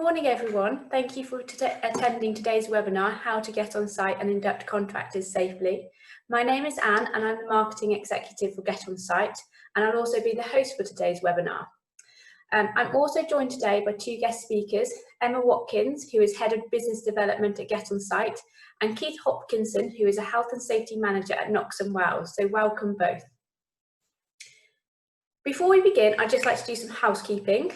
morning, everyone. Thank you for attending today's webinar, How to Get On Site and Induct Contractors Safely. My name is Anne and I'm the Marketing Executive for Get On Site, and I'll also be the host for today's webinar. I'm also joined today by two guest speakers, Emma Watkins, who is Head of Business Development at Get On Site, and Keith Hopkinson, who is a Health and Safety Manager at Knox and Wells. So welcome both. Before we begin, I'd just like to do some housekeeping.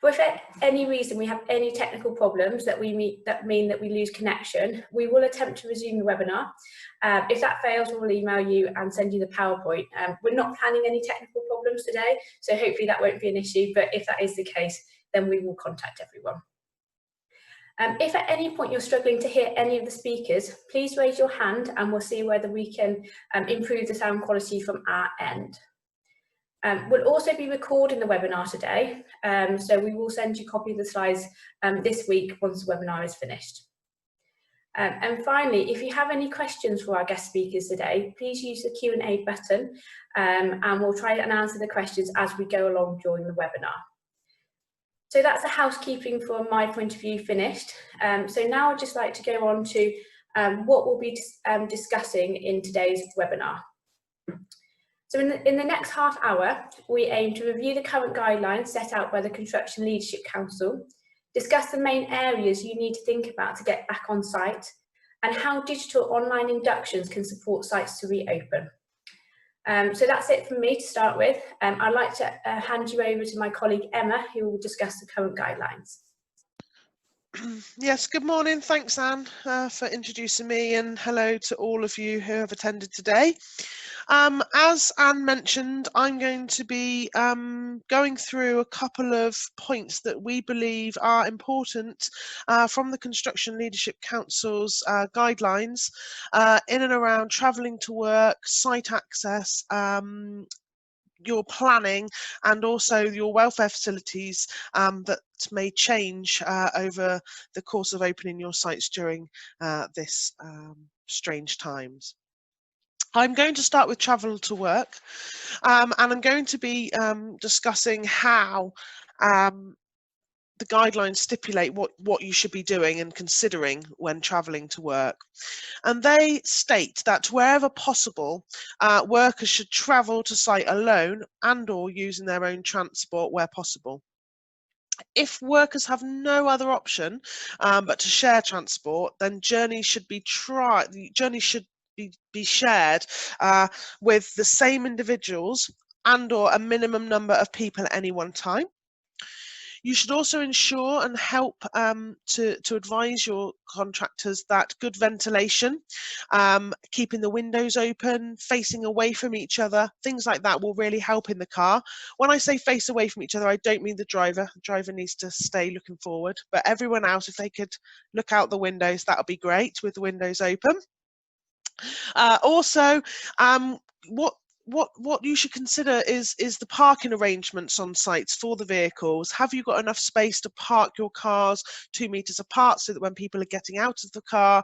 But if for any reason we have any technical problems that mean that we lose connection, we will attempt to resume the webinar. If that fails, we'll email you and send you the PowerPoint. We're not planning any technical problems today, so hopefully that won't be an issue, but if that is the case, then we will contact everyone. If at any point you're struggling to hear any of the speakers, please raise your hand and we'll see whether we can improve the sound quality from our end. We'll also be recording the webinar today, so we will send you a copy of the slides this week once the webinar is finished. And finally, if you have any questions for our guest speakers today, please use the Q&A button and we'll try and answer the questions as we go along during the webinar. So that's the housekeeping from my point of view finished. So now I'd just like to go on to what we'll be discussing in today's webinar. So in the next half hour, we aim to review the current guidelines set out by the Construction Leadership Council, discuss the main areas you need to think about to get back on site, and how digital online inductions can support sites to reopen. So that's it from me to start with. I'd like to hand you over to my colleague Emma, who will discuss the current guidelines. Yes, good morning. Thanks, Anne, for introducing me, and hello to all of you who have attended today. As Anne mentioned, I'm going to be going through a couple of points that we believe are important from the Construction Leadership Council's guidelines in and around travelling to work, site access, your planning, and also your welfare facilities that may change over the course of opening your sites during this strange times. I'm going to start with travel to work, and I'm going to be discussing how the guidelines stipulate what you should be doing and considering when travelling to work. And they state that wherever possible, workers should travel to site alone and or using their own transport where possible. If workers have no other option but to share transport, then journeys should be shared with the same individuals and or a minimum number of people at any one time. You should also ensure and help to advise your contractors that good ventilation, keeping the windows open, facing away from each other, things like that will really help in the car. When I say face away from each other, I don't mean the driver. The driver needs to stay looking forward, but everyone else, if they could look out the windows, that would be great with the windows open. Also, what you should consider is the parking arrangements on sites for the vehicles. Have you got enough space to park your cars 2 meters apart so that when people are getting out of the car,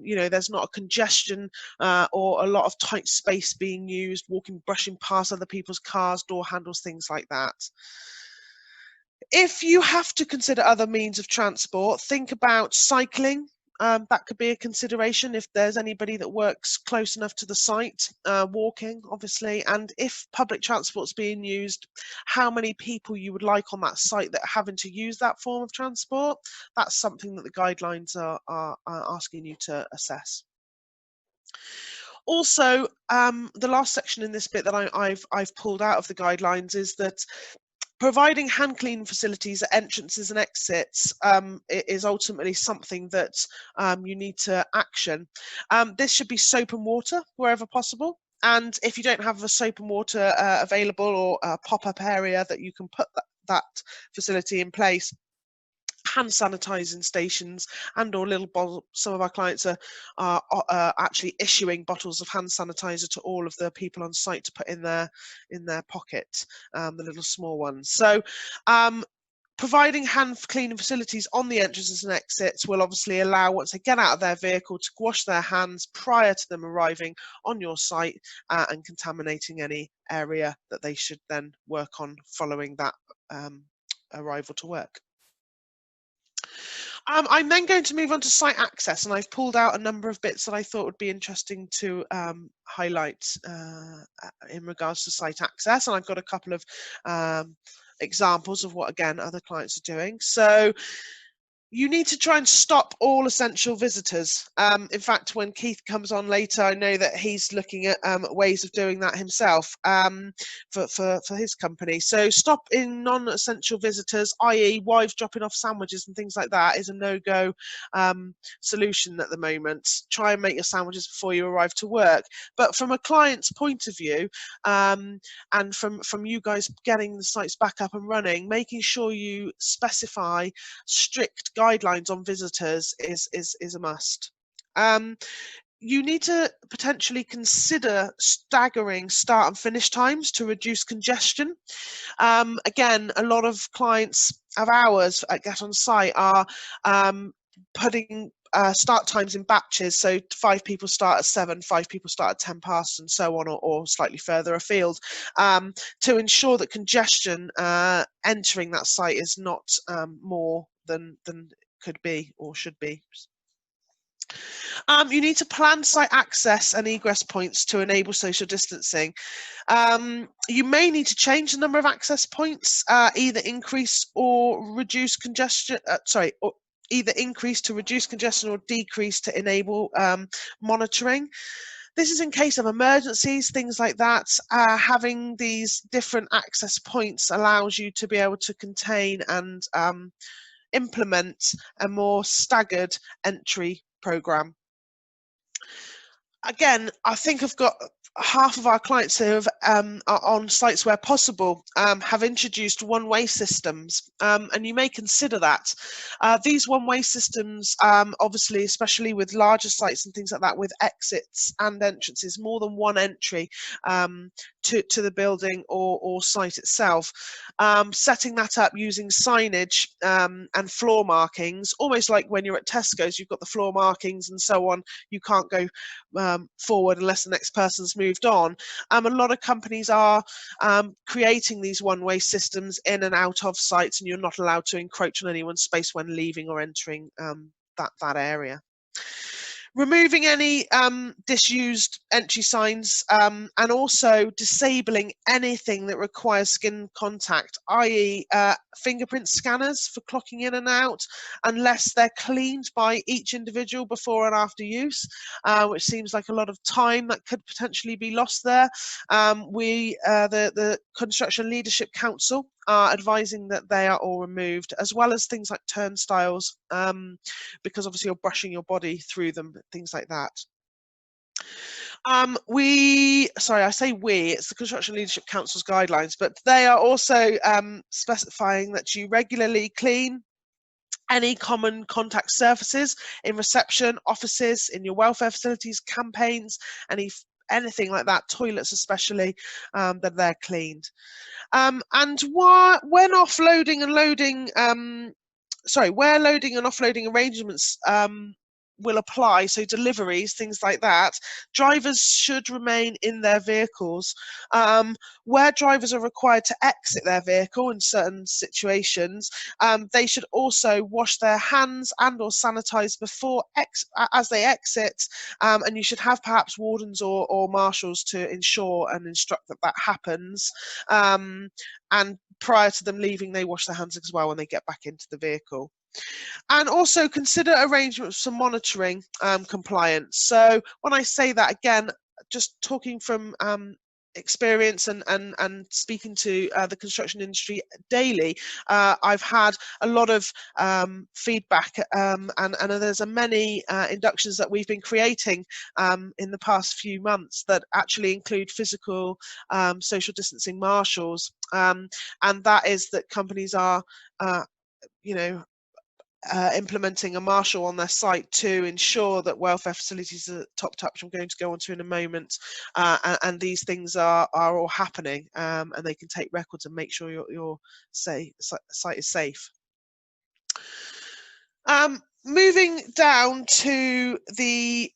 you know, there's not a congestion or a lot of tight space being used, brushing past other people's cars, door handles, things like that. If you have to consider other means of transport, think about cycling. That could be a consideration if there's anybody that works close enough to the site, walking obviously, and if public transport's being used, how many people you would like on that site that are having to use that form of transport. That's something that the guidelines are asking you to assess. Also, the last section in this bit that I've pulled out of the guidelines is that providing hand clean facilities at entrances and exits is ultimately something that you need to action. This should be soap and water wherever possible. And if you don't have a soap and water available or a pop-up area that you can put that facility in place, hand sanitizing stations and or little bottles. Some of our clients are actually issuing bottles of hand sanitizer to all of the people on site to put in their pocket, the little small ones. So providing hand cleaning facilities on the entrances and exits will obviously allow, once they get out of their vehicle, to wash their hands prior to them arriving on your site and contaminating any area that they should then work on following that arrival to work. I'm then going to move on to site access, and I've pulled out a number of bits that I thought would be interesting to highlight in regards to site access, and I've got a couple of examples of what, again, other clients are doing. So you need to try and stop all essential visitors. In fact, when Keith comes on later, I know that he's looking at ways of doing that himself for his company. So stop in non-essential visitors, i.e. wives dropping off sandwiches and things like that is a no-go solution at the moment. Try and make your sandwiches before you arrive to work. But from a client's point of view, and from you guys getting the sites back up and running, making sure you specify strict guidelines on visitors is a must. You need to potentially consider staggering start and finish times to reduce congestion. Again, a lot of clients of ours at Get On Site are putting start times in batches, so 5 people start at 7, 5 people start at 10 past, and so on, or slightly further afield, to ensure that congestion entering that site is not more than could be or should be. You need to plan site access and egress points to enable social distancing. You may need to change the number of access points, either increase or reduce congestion, either increase to reduce congestion or decrease to enable monitoring. This is in case of emergencies, things like that. Having these different access points allows you to be able to contain and implement a more staggered entry programme. Again, I think I've got half of our clients who have, are on sites where possible, have introduced one-way systems, and you may consider that. These one-way systems, obviously, especially with larger sites and things like that, with exits and entrances, more than one entry to the building or site itself, setting that up using signage and floor markings, almost like when you're at Tesco's, you've got the floor markings and so on. You can't go forward unless the next person's moved on. A lot of companies are creating these one-way systems in and out of sites, and you're not allowed to encroach on anyone's space when leaving or entering that area. Removing any disused entry signs, and also disabling anything that requires skin contact, i.e. Fingerprint scanners for clocking in and out, unless they're cleaned by each individual before and after use, which seems like a lot of time that could potentially be lost there. The Construction Leadership Council are advising that they are all removed, as well as things like turnstiles, because obviously you're brushing your body through them, things like that. I say we, it's the Construction Leadership Council's guidelines, but they are also specifying that you regularly clean any common contact surfaces in reception, offices, in your welfare facilities, campaigns, anything like that, toilets especially, that they're cleaned. And when offloading and loading, where loading and offloading arrangements will apply, so deliveries, things like that, drivers should remain in their vehicles. Where drivers are required to exit their vehicle in certain situations, they should also wash their hands and or sanitize before as they exit, and you should have perhaps wardens or marshals to ensure and instruct that happens, and prior to them leaving, they wash their hands as well when they get back into the vehicle. And also consider arrangements for monitoring compliance. So when I say that, again, just talking from experience and speaking to the construction industry daily, I've had a lot of feedback, and there's many inductions that we've been creating in the past few months that actually include physical social distancing marshals, and that is that companies are implementing a marshal on their site to ensure that welfare facilities are topped up, which I'm going to go on to in a moment, and these things are all happening, and they can take records and make sure your site is safe. Moving down to the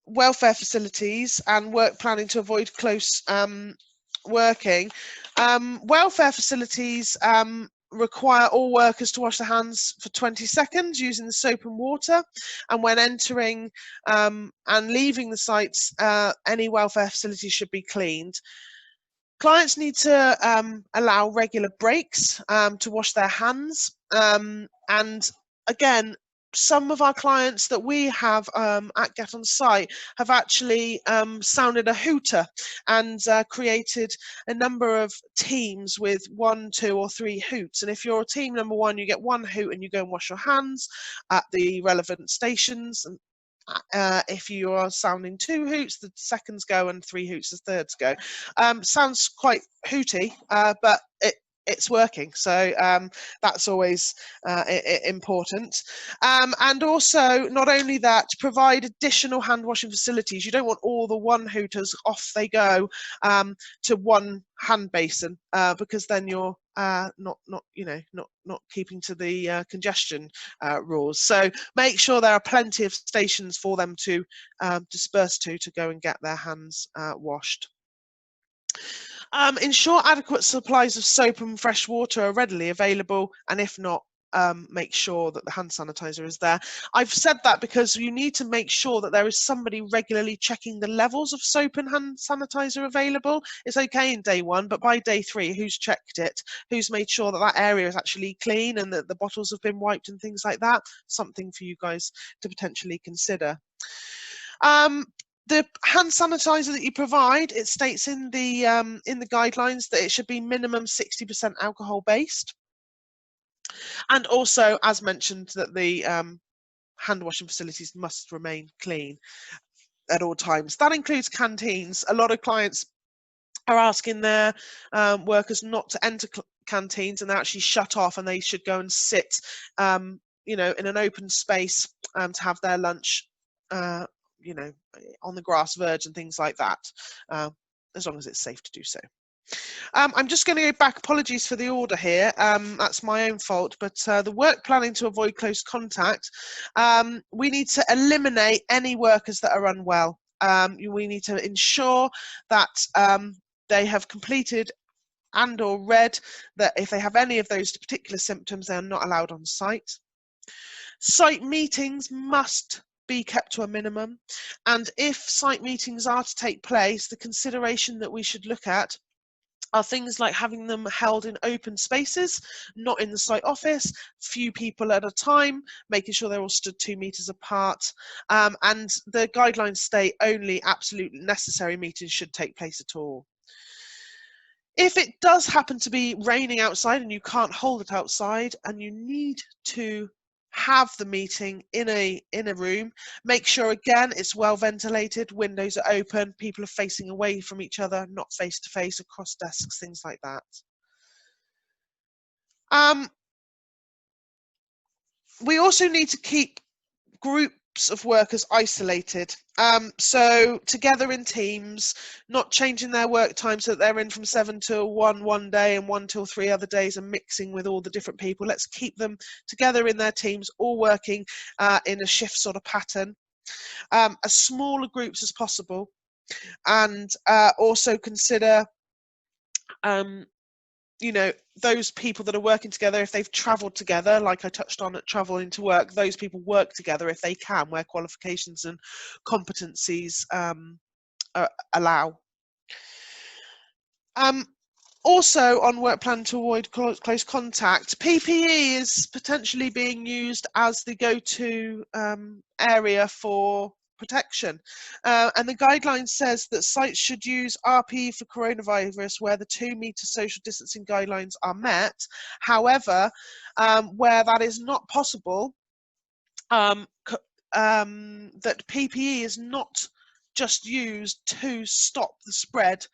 welfare facilities and work planning to avoid close working. Welfare facilities require all workers to wash their hands for 20 seconds using the soap and water, and when entering and leaving the sites, any welfare facility should be cleaned. Clients need to allow regular breaks to wash their hands, and again, some of our clients that we have at Get On Site have actually sounded a hooter and created a number of teams with 1, 2 or 3 hoots. And if you're team number 1, you get 1 hoot and you go and wash your hands at the relevant stations. And if you are sounding 2 hoots, the seconds go, and 3 hoots, the thirds go. Sounds quite hooty, but it's working, so that's always important. And also, not only that, provide additional hand washing facilities. You don't want all the 1 hooters, off they go to 1 hand basin, because then you're not keeping to the congestion rules. So make sure there are plenty of stations for them to disperse to go and get their hands washed. Ensure adequate supplies of soap and fresh water are readily available, and if not, make sure that the hand sanitizer is there. I've said that because you need to make sure that there is somebody regularly checking the levels of soap and hand sanitizer available. It's okay in day 1, but by day 3, who's checked it? Who's made sure that that area is actually clean and that the bottles have been wiped and things like that? Something for you guys to potentially consider. The hand sanitizer that you provide, it states in the guidelines that it should be minimum 60% alcohol based, and also, as mentioned, that the hand washing facilities must remain clean at all times. That includes canteens. A lot of clients are asking their workers not to enter canteens, and they're actually shut off, and they should go and sit in an open space to have their lunch on the grass verge and things like that, as long as it's safe to do so. I'm just going to go back. Apologies for the order here. That's my own fault. But the work planning to avoid close contact, we need to eliminate any workers that are unwell. We need to ensure that they have completed and or read that if they have any of those particular symptoms, they are not allowed on site. Site meetings must be kept to a minimum, and if site meetings are to take place, the consideration that we should look at are things like having them held in open spaces, not in the site office, few people at a time, making sure they're all stood 2 meters apart, and the guidelines state only absolutely necessary meetings should take place at all. If it does happen to be raining outside and you can't hold it outside and you need to have the meeting in a room, make sure again it's well ventilated, windows are open, people are facing away from each other, not face to face, across desks, things like that. We also need to keep groups of workers isolated, so together in teams, not changing their work time so that they're in from 7 till 1 one day and 1 till 3 other days and mixing with all the different people. Let's keep them together in their teams, all working in a shift sort of pattern, as smaller groups as possible, and also consider those people that are working together, if they've travelled together, like I touched on at travel into work, those people work together if they can, where qualifications and competencies allow. Also, on work plan to avoid close contact, PPE is potentially being used as the go-to area for protection, and the guideline says that sites should use RPE for coronavirus where the 2 meter social distancing guidelines are met. However, where that is not possible, that PPE is not just used to stop the spread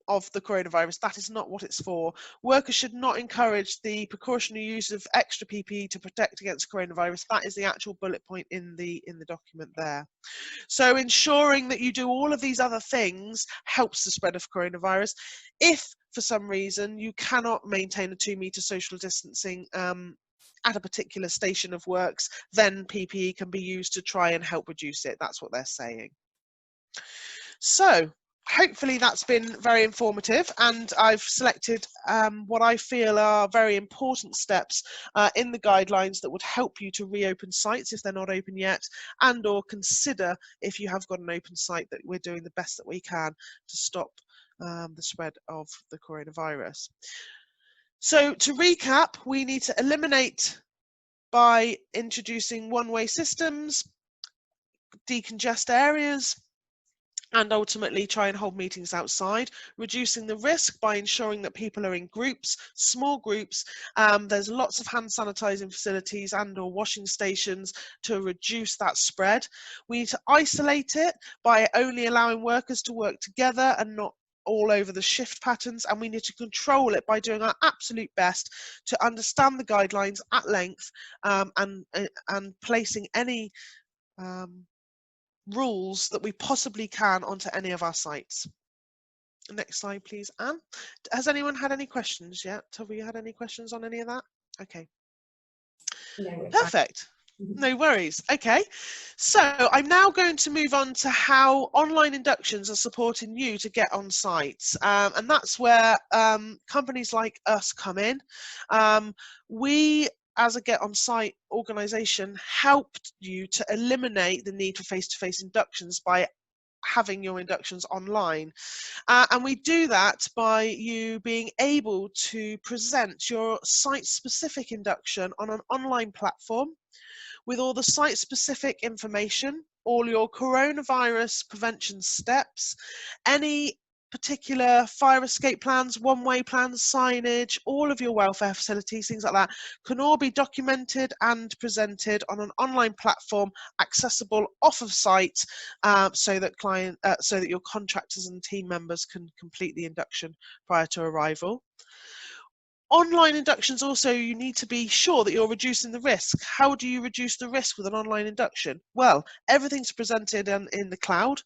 of the coronavirus. That is not what it's for. Workers should not encourage the precautionary use of extra PPE to protect against coronavirus. That is the actual bullet point in the document there. So ensuring that you do all of these other things helps the spread of coronavirus. If for some reason you cannot maintain a 2 meter social distancing at a particular station of works, then PPE can be used to try and help reduce it. That's what they're saying. So hopefully that's been very informative, and I've selected what I feel are very important steps in the guidelines that would help you to reopen sites if they're not open yet, and or consider, if you have got an open site, that we're doing the best that we can to stop the spread of the coronavirus. So to recap, we need to eliminate by introducing one-way systems, decongest areas, and ultimately try and hold meetings outside, reducing the risk by ensuring that people are in groups, small groups. There's lots of hand sanitizing facilities and or washing stations to reduce that spread. We need to isolate it by only allowing workers to work together and not all over the shift patterns, and we need to control it by doing our absolute best to understand the guidelines at length, and placing any rules that we possibly can onto any of our sites. Next slide, please, Anne. Has anyone had any questions yet? Have we had any questions on any of that? Okay. No, perfect. No worries. Okay, so I'm now going to move on to how online inductions are supporting you to get on sites, and that's where companies like us come in. We, as a Get On Site organisation, helped you to eliminate the need for face-to-face inductions by having your inductions online. And we do that by you being able to present your site-specific induction on an online platform with all the site-specific information, all your coronavirus prevention steps, any particular fire escape plans, one-way plans, signage, all of your welfare facilities, things like that, can all be documented and presented on an online platform accessible off of site, so that your contractors and team members can complete the induction prior to arrival. Online inductions also, you need to be sure that you're reducing the risk. How do you reduce the risk with an online induction? Well, everything's presented in the cloud.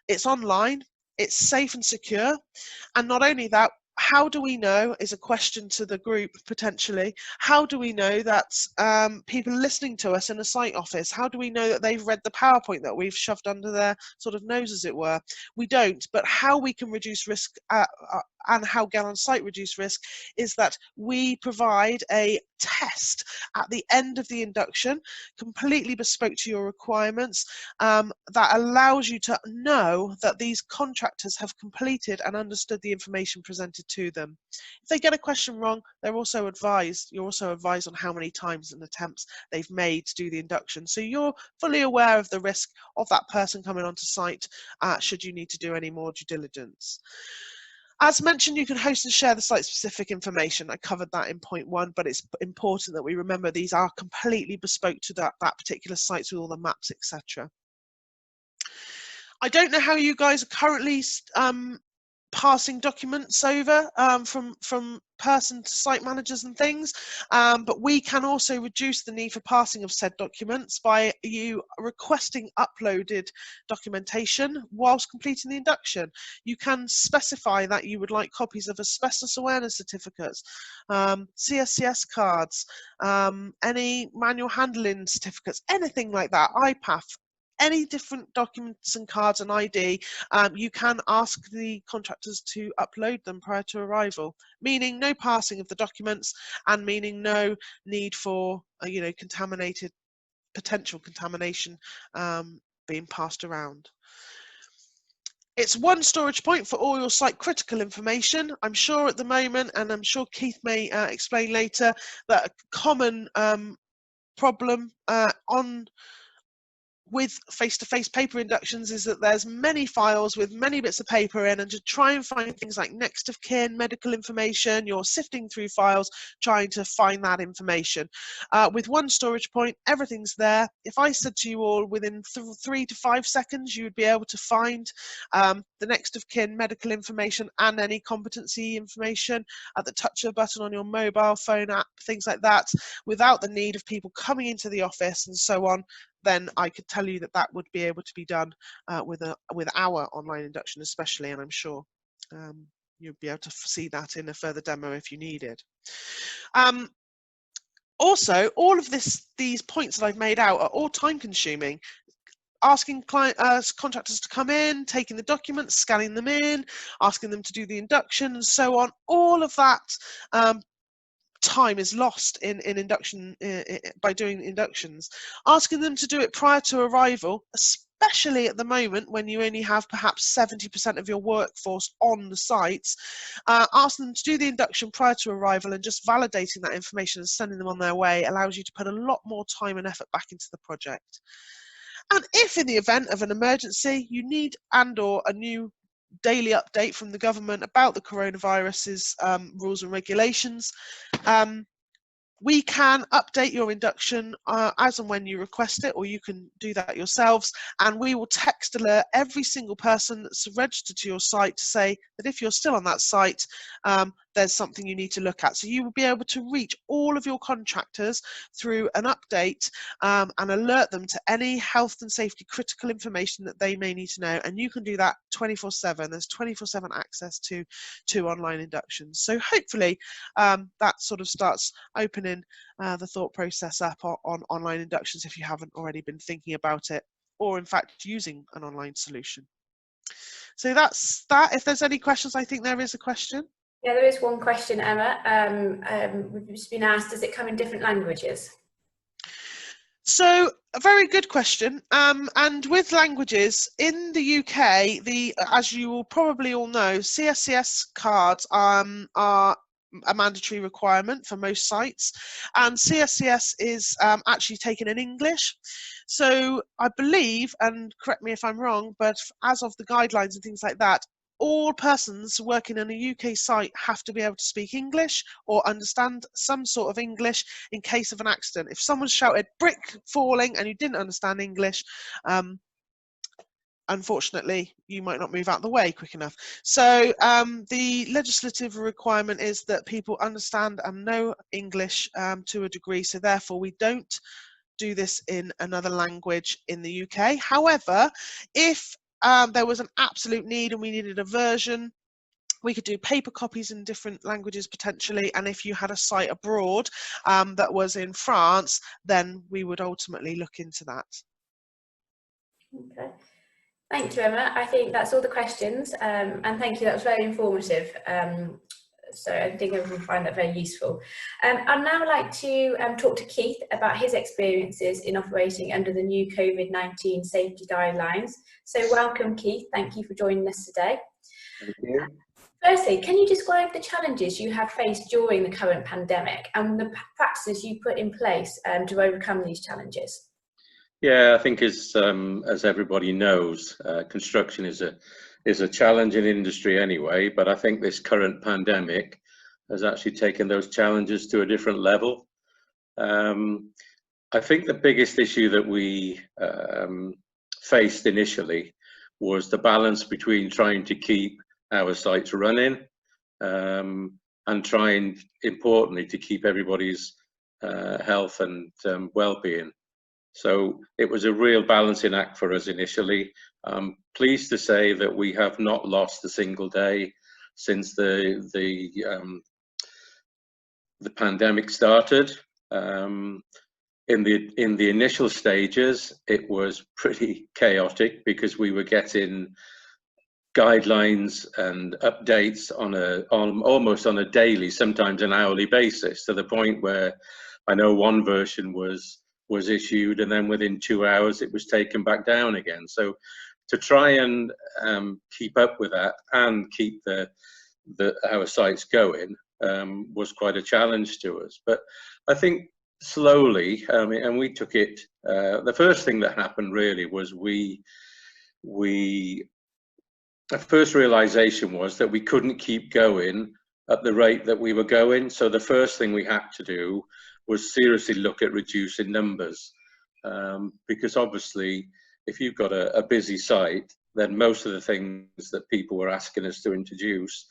It's online, it's safe and secure, and not only that, how do we know, is a question to the group potentially, how do we know that people listening to us in a site office, how do we know that they've read the PowerPoint that we've shoved under their sort of nose, as it were? We don't, but how we can reduce risk and how Get On Site reduce risk is that we provide a test at the end of the induction, completely bespoke to your requirements, that allows you to know that these contractors have completed and understood the information presented to them. If they get a question wrong, you're also advised on how many times and attempts they've made to do the induction. So you're fully aware of the risk of that person coming onto site, should you need to do any more due diligence. As mentioned, you can host and share the site-specific information. I covered that in point 1, but it's important that we remember these are completely bespoke to that particular site with all the maps, etc. I don't know how you guys are currently passing documents over from person to site managers and things, but we can also reduce the need for passing of said documents by you requesting uploaded documentation whilst completing the induction. You can specify that you would like copies of asbestos awareness certificates, CSCS cards, any manual handling certificates, anything like that, IPAF, any different documents and cards and ID, you can ask the contractors to upload them prior to arrival, meaning no passing of the documents and meaning no need for potential contamination being passed around. It's one storage point for all your site critical information. I'm sure at the moment, and I'm sure Keith may explain later, that a common problem with face-to-face paper inductions is that there's many files with many bits of paper in, and to try and find things like next of kin, medical information, you're sifting through files trying to find that information. With one storage point, everything's there. If I said to you all within 3 to 5 seconds you would be able to find the next of kin, medical information and any competency information at the touch of a button on your mobile phone app, things like that, without the need of people coming into the office and so on, then I could tell you that would be able to be done with our online induction especially, and I'm sure you'll be able to see that in a further demo if you need it. Also, all of these points that I've made out are all time consuming. asking contractors to come in, taking the documents, scanning them in, asking them to do the induction and so on. All of that time is lost in induction by doing inductions. Asking them to do it prior to arrival, especially at the moment when you only have perhaps 70% of your workforce on the sites, asking them to do the induction prior to arrival and just validating that information and sending them on their way allows you to put a lot more time and effort back into the project. And if in the event of an emergency you need and/or a new daily update from the government about the coronavirus's rules and regulations, we can update your induction as and when you request it, or you can do that yourselves, and we will text alert every single person that's registered to your site to say that if you're still on that site, there's something you need to look at. So you will be able to reach all of your contractors through an update and alert them to any health and safety critical information that they may need to know, and you can do that 24/7. There's 24/7 access to online inductions. So hopefully that sort of starts opening the thought process up on online inductions if you haven't already been thinking about it, or in fact using an online solution. So that's that. If there's any questions, I think there is a question. Yeah, there is one question, Emma. We've just been asked, does it come in different languages? So a very good question. And with languages in the UK, as you will probably all know, CSCS cards are a mandatory requirement for most sites, and CSCS is actually taken in English. So I believe, and correct me if I'm wrong, but as of the guidelines and things like that, all persons working on a UK site have to be able to speak English or understand some sort of English in case of an accident. If someone shouted brick falling and you didn't understand English, unfortunately, you might not move out of the way quick enough. So the legislative requirement is that people understand and know English to a degree. So therefore, we don't do this in another language in the UK. However, if there was an absolute need and we needed a version, we could do paper copies in different languages potentially, and if you had a site abroad that was in France, then we would ultimately look into that. Okay. Thank you, Emma. I think that's all the questions, and thank you, that was very informative. So I think everyone will find that very useful. I'd now like to talk to Keith about his experiences in operating under the new COVID-19 safety guidelines. So welcome, Keith. Thank you for joining us today. Thank you. Firstly, can you describe the challenges you have faced during the current pandemic and the practices you put in place to overcome these challenges? Yeah, I think as everybody knows, construction is a challenging industry anyway, but I think this current pandemic has actually taken those challenges to a different level. I think the biggest issue that we faced initially was the balance between trying to keep our sites running and trying, importantly, to keep everybody's health and well-being. So it was a real balancing act for us initially. I'm pleased to say that we have not lost a single day since the pandemic started. In the initial stages, it was pretty chaotic because we were getting guidelines and updates almost on a daily, sometimes an hourly basis, to the point where I know one version was issued and then within 2 hours it was taken back down again. So to try and keep up with that and keep our sites going was quite a challenge to us. But I think slowly, and we took it, the first thing that happened really was the first realization was that we couldn't keep going at the rate that we were going. So the first thing we had to do was seriously look at reducing numbers, because obviously if you've got a busy site, then most of the things that people were asking us to introduce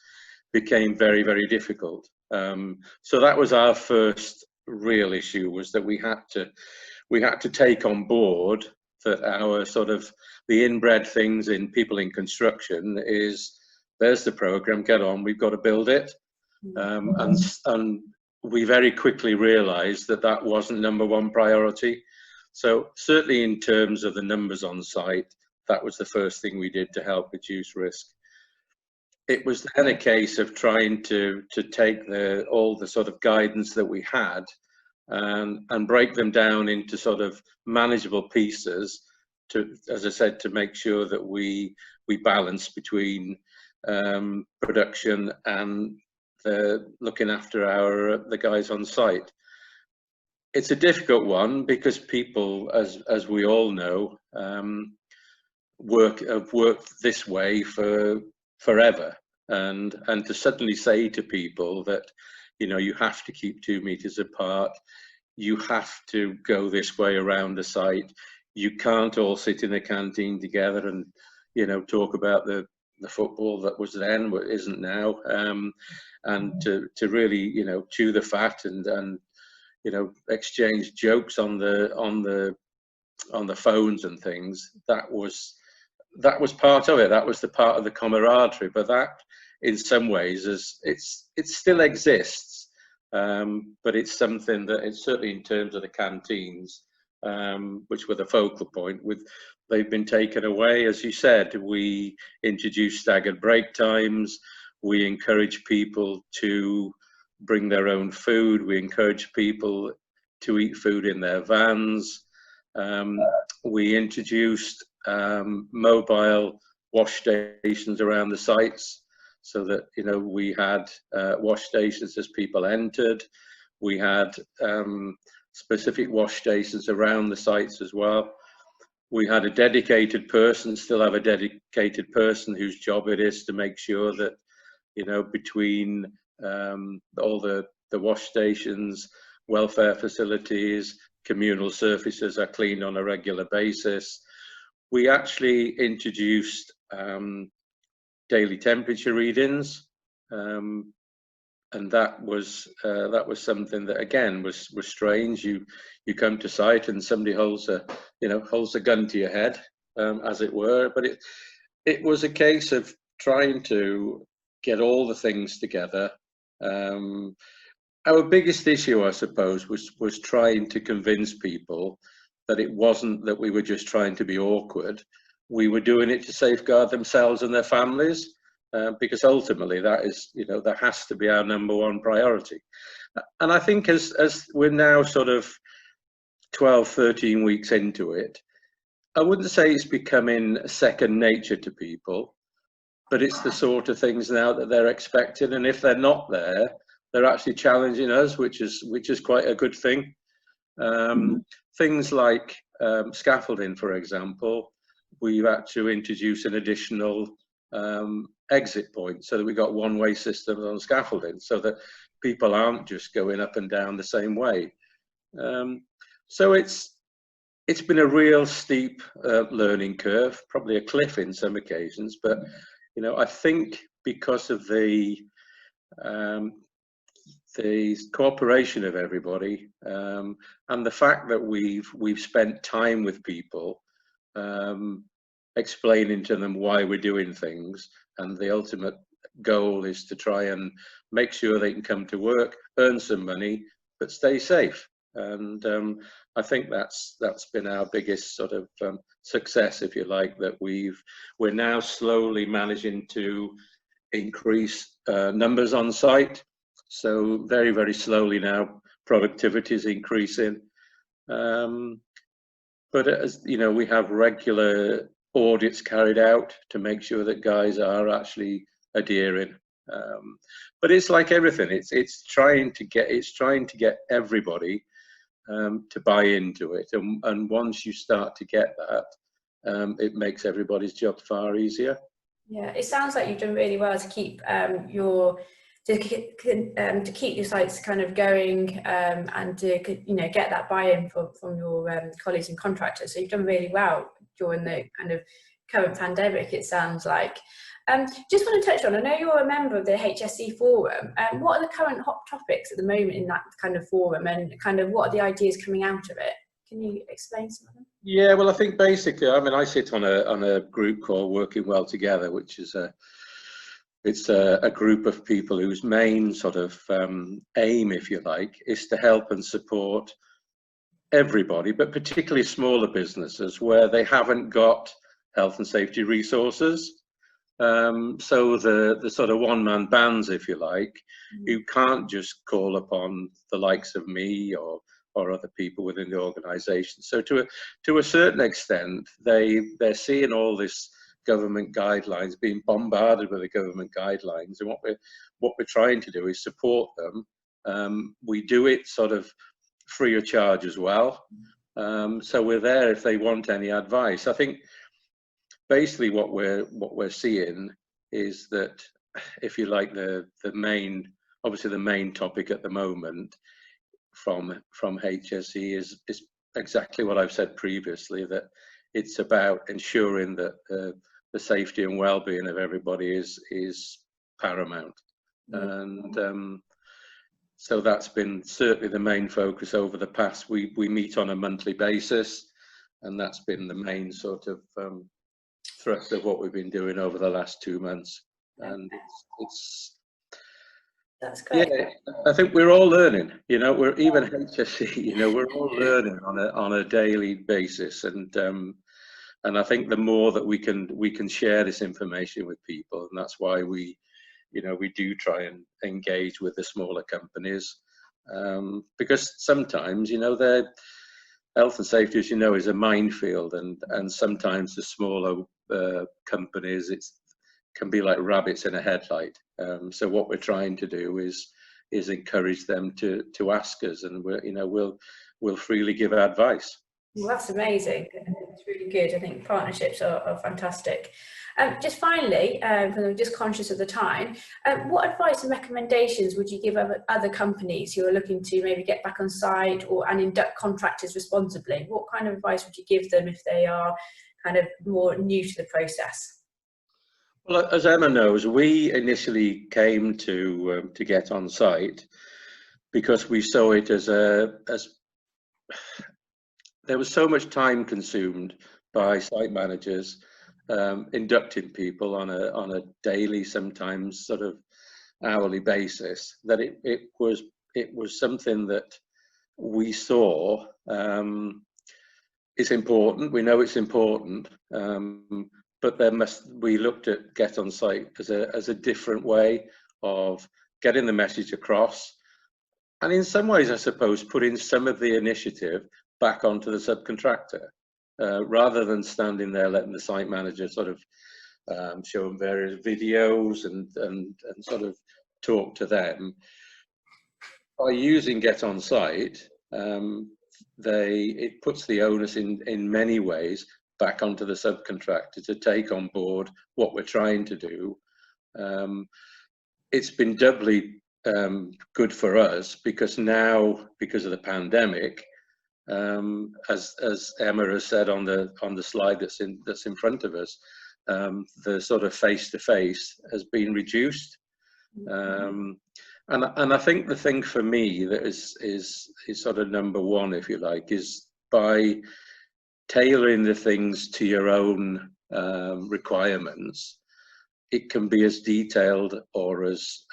became very, very difficult. So that was our first real issue, was that we had to take on board that our sort of the inbred things in people in construction is, there's the program, get on, we've got to build it. And we very quickly realized that that wasn't number one priority. So certainly in terms of the numbers on site, that was the first thing we did to help reduce risk. It was then a case of trying to take all the sort of guidance that we had and break them down into sort of manageable pieces to, as I said, to make sure that we balance between production and looking after the guys on site. It's a difficult one because people, as we all know, have worked this way for forever, and to suddenly say to people that, you know, you have to keep 2 meters apart, you have to go this way around the site, you can't all sit in a canteen together and, you know, talk about the football that was then, but isn't now, and to really, you know, chew the fat and you know, exchange jokes on the phones and things. That was part of it. That was the part of the camaraderie. But that, in some ways, it still exists. But it's something that, it's certainly in terms of the canteens, which were the focal point, they've been taken away. As you said, we introduced staggered break times. We encourage people to bring their own food. We encourage people to eat food in their vans. We introduced mobile wash stations around the sites, so that, you know, we had wash stations as people entered. We had specific wash stations around the sites as well. We had a dedicated person, still have a dedicated person whose job it is to make sure that, you know, between all the wash stations, welfare facilities, communal surfaces are cleaned on a regular basis. We actually introduced daily temperature readings, and that was something that, again, was strange. You come to site and somebody holds a gun to your head, as it were. But it was a case of trying to get all the things together. Our biggest issue, I suppose, was trying to convince people that it wasn't that we were just trying to be awkward. We were doing it to safeguard themselves and their families, because ultimately that is, you know, that has to be our #1 priority. And I think as we're now sort of 12, 13 weeks into it, I wouldn't say it's becoming second nature to people, but it's the sort of things now that they're expecting, and if they're not there, they're actually challenging us, which is quite a good thing. Things like scaffolding, for example, we've had to introduce an additional exit point, so that we got one-way systems on scaffolding, so that people aren't just going up and down the same way. So it's been a real steep learning curve, probably a cliff in some occasions, but, you know, I think because of the cooperation of everybody, and the fact that we've spent time with people, explaining to them why we're doing things, and the ultimate goal is to try and make sure they can come to work, earn some money, but stay safe. And I think that's been our biggest sort of success, if you like, that we're now slowly managing to increase numbers on site. So very, very slowly now, productivity is increasing. But as you know, we have regular audits carried out to make sure that guys are actually adhering. But it's like everything; it's trying to get everybody to buy into it, and once you start to get that, it makes everybody's job far easier. Yeah, it sounds like you've done really well to keep to keep your sites kind of going, and to, you know, get that buy-in from your colleagues and contractors. So you've done really well during the kind of current pandemic, it sounds like. Just want to touch on, I know you're a member of the HSE Forum. What are the current hot topics at the moment in that kind of forum, and kind of what are the ideas coming out of it? Can you explain some of them? Yeah, well, I think basically, I mean, I sit on a group called Working Well Together, which is a group of people whose main sort of aim, if you like, is to help and support everybody, but particularly smaller businesses where they haven't got health and safety resources. So the sort of one-man bands, if you like, you can't just call upon the likes of me or other people within the organisation. So to a certain extent, they're seeing all this government guidelines, being bombarded with the government guidelines, and what we're trying to do is support them. We do it sort of free of charge as well. So we're there if they want any advice. I think basically what we're seeing is that, if you like, the main topic at the moment from HSE is exactly what I've said previously, that it's about ensuring that the safety and well-being of everybody is paramount. And so that's been certainly the main focus over the past. We meet on a monthly basis, and that's been the main sort of thrust of what we've been doing over the last 2 months. And that's great. Yeah, I think we're all learning. We're even HSE. We're all learning on a daily basis, and I think the more that we can share this information with people, and that's why we do try and engage with the smaller companies, because sometimes their health and safety, as is a minefield, and sometimes the smaller companies can be like rabbits in a headlight. So what we're trying to do is encourage them to ask us, and we'll freely give advice. Well, that's amazing. It's really good. I think partnerships are fantastic. Just finally, because I'm just conscious of the time, what advice and recommendations would you give other companies who are looking to maybe get back on site and induct contractors responsibly? What kind of advice would you give them if they are kind of more new to the process? Well, as Emma knows, we initially came to get on site because we saw it as there was so much time consumed by site managers inducting people on a daily, sometimes sort of hourly basis, that it was something that we saw is important. We know it's important, but we looked at get on site as a different way of getting the message across, and in some ways, I suppose, putting some of the initiative back onto the subcontractor, rather than standing there letting the site manager sort of show them various videos and sort of talk to them. By using Get On Site, it puts the onus in many ways back onto the subcontractor to take on board what we're trying to do. It's been doubly good for us because now, because of the pandemic, as Emma has said on the slide that's in front of us, the sort of face-to-face has been reduced, and I think the thing for me that is sort of number one, if you like, is by tailoring the things to your own requirements. It can be as detailed or as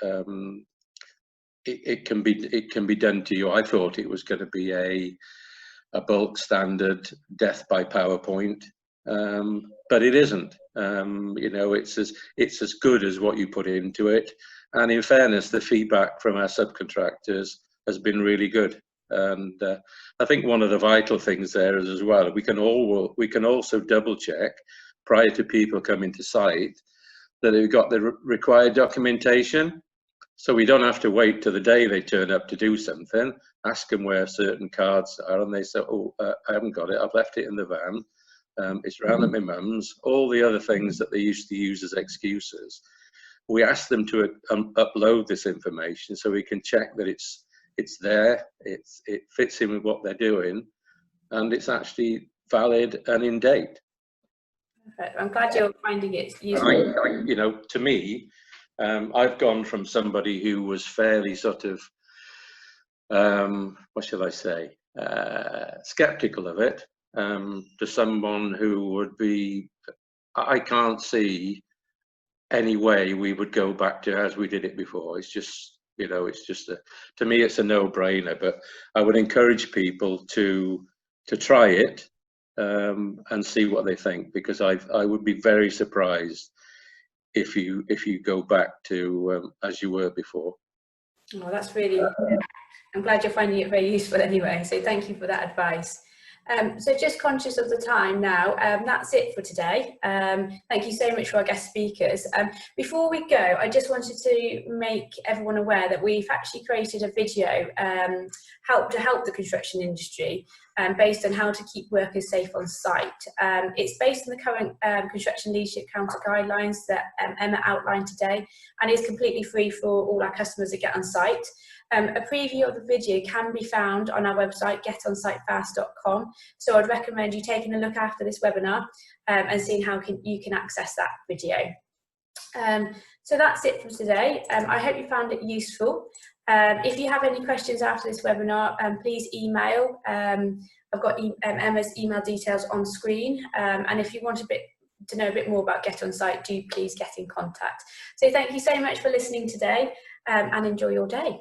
it can be done to you. I thought it was going to be a bulk standard death by PowerPoint, but it isn't. It's as good as what you put into it. And in fairness, the feedback from our subcontractors has been really good. And I think one of the vital things there is as well, we can also double check prior to people coming to site that they've got the required documentation. So we don't have to wait till the day they turn up to do something, ask them where certain cards are, and they say, oh, I haven't got it, I've left it in the van, it's round at my mum's, all the other things that they used to use as excuses. We ask them to upload this information so we can check that it's there, it fits in with what they're doing, and it's actually valid and in date. Perfect. I'm glad you're finding it useful. To me, I've gone from somebody who was fairly sort of, what shall I say, skeptical of it, to someone who would be, I can't see any way we would go back to as we did it before. It's just, to me, it's a no-brainer. But I would encourage people to to try it and see what they think, because I would be very surprised if you go back to as you were before. Oh, that's really, I'm glad you're finding it very useful anyway, so thank you for that advice. So just conscious of the time now, that's it for today. Thank you so much for our guest speakers. Before we go, I just wanted to make everyone aware that we've actually created a video to help the construction industry based on how to keep workers safe on site. It's based on the current Construction Leadership Council guidelines that Emma outlined today, and is completely free for all our customers that get on site. A preview of the video can be found on our website, getonsitefast.com. So I'd recommend you taking a look after this webinar and seeing how you can access that video. So that's it for today. I hope you found it useful. If you have any questions after this webinar, please email. I've got Emma's email details on screen. And if you want to know a bit more about Get On Site, do please get in contact. So thank you so much for listening today and enjoy your day.